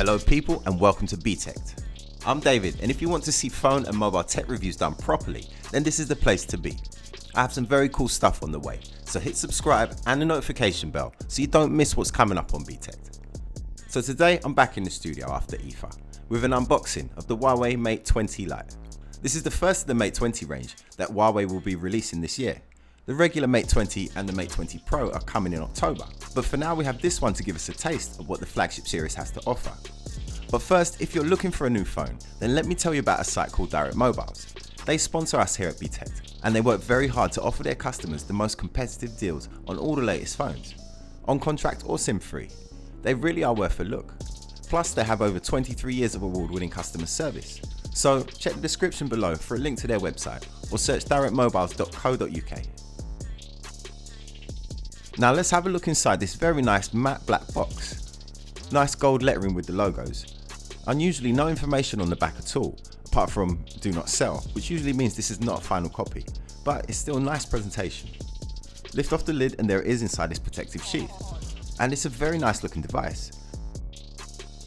Hello people and welcome to Btekt. I'm David, and if you want to see phone and mobile tech reviews done properly, then this is the place to be. I have some very cool stuff on the way, so hit subscribe and the notification bell so you don't miss what's coming up on Btekt. So today I'm back in the studio after IFA with an unboxing of the Huawei Mate 20 Lite. This is the first of the Mate 20 range that Huawei will be releasing this year. The regular Mate 20 and the Mate 20 Pro are coming in October, but for now we have this one to give us a taste of what the Flagship series has to offer. But first, if you're looking for a new phone, then let me tell you about a site called Direct Mobiles. They sponsor us here at Btekt, and they work very hard to offer their customers the most competitive deals on all the latest phones, on contract or SIM-free. They really are worth a look. Plus, they have over 23 years of award-winning customer service. So check the description below for a link to their website or search directmobiles.co.uk. Now let's have a look inside this very nice matte black box. Nice gold lettering with the logos. Unusually no information on the back at all, apart from do not sell, which usually means this is not a final copy, but it's still a nice presentation. Lift off the lid and there it is inside this protective sheath. And it's a very nice looking device.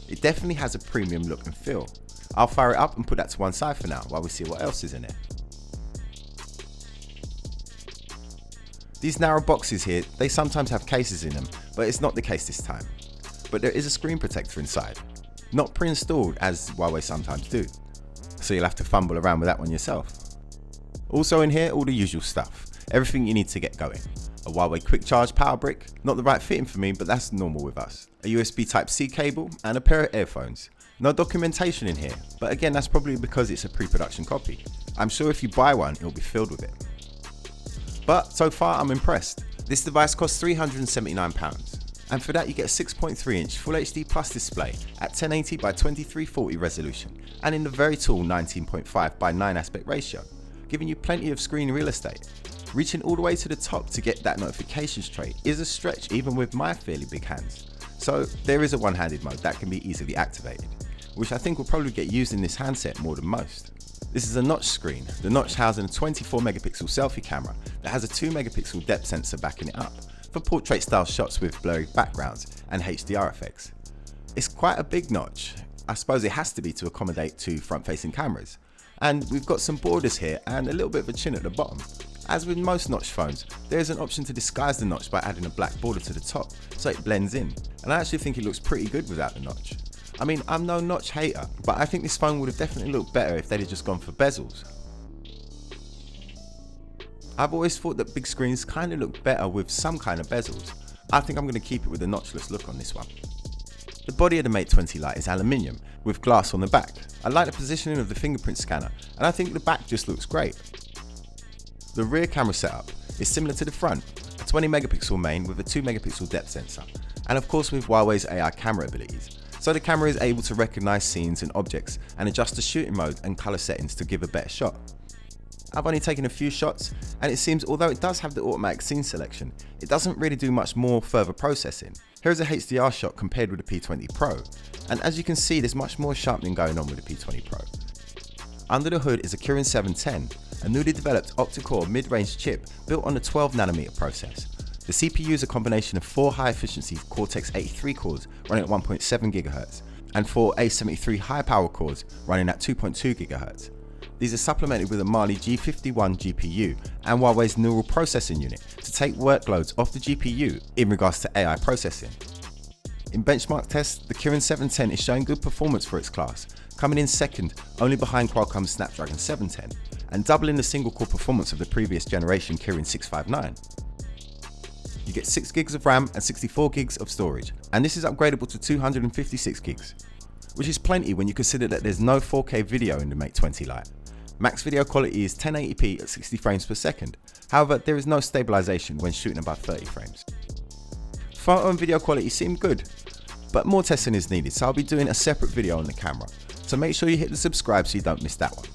It definitely has a premium look and feel. I'll fire it up and put that to one side for now while we see what else is in it. These narrow boxes here, they sometimes have cases in them, but it's not the case this time. But there is a screen protector inside, not pre-installed as Huawei sometimes do, so you'll have to fumble around with that one yourself. Also in here, all the usual stuff, everything you need to get going. A Huawei quick charge power brick, not the right fitting for me, but that's normal with us. A USB Type-C cable and a pair of earphones. No documentation in here, but again that's probably because it's a pre-production copy. I'm sure if you buy one, it'll be filled with it. But so far I'm impressed. This device costs £379, and for that you get a 6.3-inch Full HD Plus display at 1080 by 2340 resolution and in the very tall 19.5 by 9 aspect ratio, giving you plenty of screen real estate. Reaching all the way to the top to get that notifications tray is a stretch even with my fairly big hands. So there is a one-handed mode that can be easily activated, which I think will probably get used in this handset more than most. This is a notch screen, the notch housing a 24 megapixel selfie camera that has a 2 megapixel depth sensor backing it up for portrait style shots with blurry backgrounds and HDR effects. It's quite a big notch, I suppose it has to be to accommodate two front facing cameras, and we've got some borders here and a little bit of a chin at the bottom. As with most notch phones, there is an option to disguise the notch by adding a black border to the top so it blends in, and I actually think it looks pretty good without the notch. I mean, I'm no notch hater, but I think this phone would have definitely looked better if they'd have just gone for bezels. I've always thought that big screens kind of look better with some kind of bezels. I think I'm going to keep it with a notchless look on this one. The body of the Mate 20 Lite is aluminium with glass on the back. I like the positioning of the fingerprint scanner, and I think the back just looks great. The rear camera setup is similar to the front, a 20 megapixel main with a 2 megapixel depth sensor, and of course with Huawei's AI camera abilities. So the camera is able to recognize scenes and objects and adjust the shooting mode and color settings to give a better shot. I've only taken a few shots, and it seems although it does have the automatic scene selection, it doesn't really do much more further processing. Here is a HDR shot compared with the P20 Pro, and as you can see there's much more sharpening going on with the P20 Pro. Under the hood is a Kirin 710, a newly developed octa-core mid-range chip built on a 12nm process. The CPU is a combination of 4 high-efficiency Cortex-83 cores running at 1.7 GHz and 4 A73 high-power cores running at 2.2 GHz. These are supplemented with a Mali G51 GPU and Huawei's neural processing unit to take workloads off the GPU in regards to AI processing. In benchmark tests, the Kirin 710 is showing good performance for its class, coming in second only behind Qualcomm's Snapdragon 710 and doubling the single-core performance of the previous generation Kirin 659. You get 6 gigs of RAM and 64 gigs of storage, and this is upgradable to 256 gigs, which is plenty when you consider that there's no 4K video in the Mate 20 Lite. Max video quality is 1080p at 60 frames per second, however there is no stabilization when shooting above 30 frames. Photo and video quality seem good, but more testing is needed, so I'll be doing a separate video on the camera, so make sure you hit the subscribe so you don't miss that one.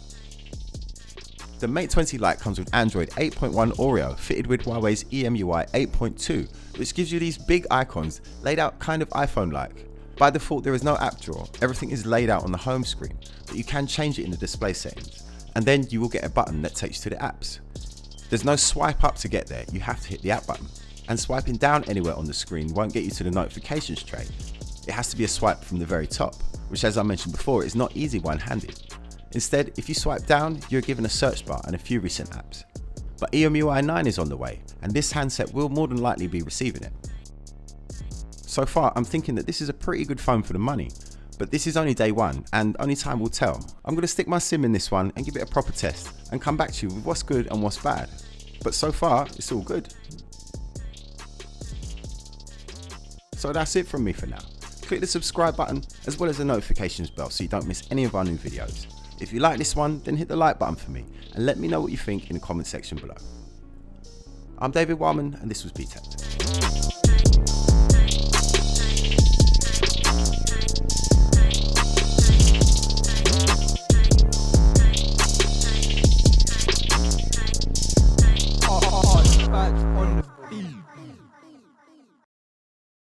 The Mate 20 Lite comes with Android 8.1 Oreo fitted with Huawei's EMUI 8.2, which gives you these big icons laid out kind of iPhone-like. By default there is no app drawer, everything is laid out on the home screen, but you can change it in the display settings, and then you will get a button that takes you to the apps. There's no swipe up to get there, you have to hit the app button, and swiping down anywhere on the screen won't get you to the notifications tray. It has to be a swipe from the very top. which, as I mentioned before, is not easy one-handed. Instead, if you swipe down, you're given a search bar and a few recent apps. But EMUI 9 is on the way, and this handset will more than likely be receiving it. So far, I'm thinking that this is a pretty good phone for the money, but this is only day one, and only time will tell. I'm going to stick my SIM in this one and give it a proper test, and come back to you with what's good and what's bad. But so far, it's all good. So that's it from me for now. Click the subscribe button as well as the notifications bell so you don't miss any of our new videos. If you like this one, then hit the like button for me and let me know what you think in the comment section below. I'm David Wildman and this was Btekt.